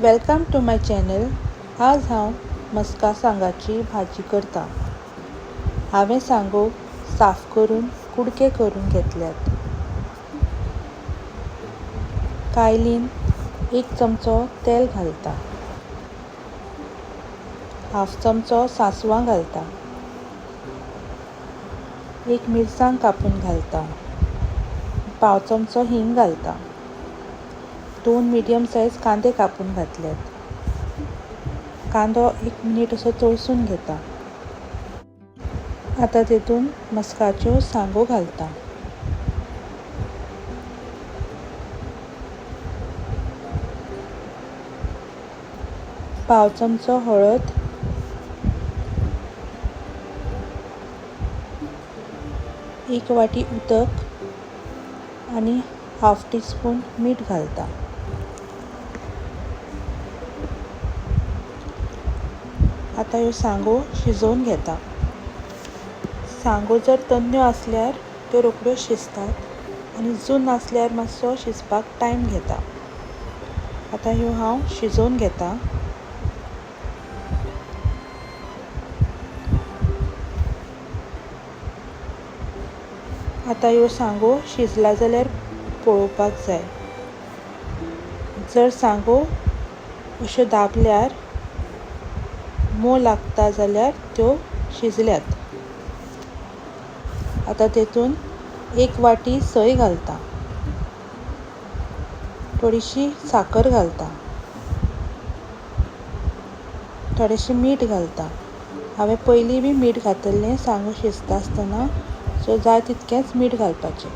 Welcome to my channel. आज हांव मस्का सांगाची भाजी करता। हांवें सांगो साफ करून कुडके करून घेतल्यात। कायलीन 1 चमचो तेल घालता, हाफ चमचो सांसवां घालता, 1 मिरसांग कापून घालता, पाव चमचो हिंग घालता, 2 मिडियम सायज कांदे कापून घातल्यात। कांदो 1 मिनिट असो तळसून घेता। आता तेतून मस्काच्यो सांगो घालता। पाव चमचो हळद, 1 वाटी उदक आणि हाफ टीस्पून मीठ घालता। आता ह्यो सांगो शिजोवन घेता। सांगो जर तन्न्यो आसल्यार त्यो रोखड्यो शिजतात आनी जून आसल्यार मातसो शिजपाक टायम घेता। आता ह्यो हांव शिजोवन घेता। आता ह्यो सांगो शिजला जाल्यार पळोवपाक जाय। जर सांगो अश्यो दाबल्यार मोव लागता जाल्यार त्यो शिजल्यात। आता तेतून 1 वाटी सोय घालता, थोडीशी साकर घालता, थोडेशें मीठ घालता। हांवें पयलीं बी मीठ घातिल्लें सांगो शिजता आसतना, सो जाय तितकेंच मीठ घालपाचें।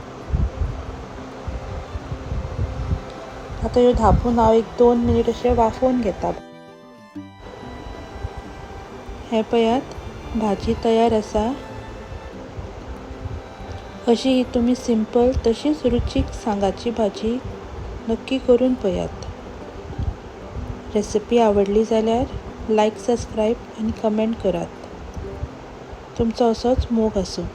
आता ह्यो धांपून हांव 1-2 मिनिट अशें वाफोवन घेता। हे पळयात, भाजी तयार आसा। अशी ही तुमी सिंपल तशीच रुचीक सांगाची भाजी नक्की करून पळयात। रेसिपी आवडली जाल्यार लाईक, सबस्क्राईब आणि कमेंट करात। तुमचो असोच मोग आसूं।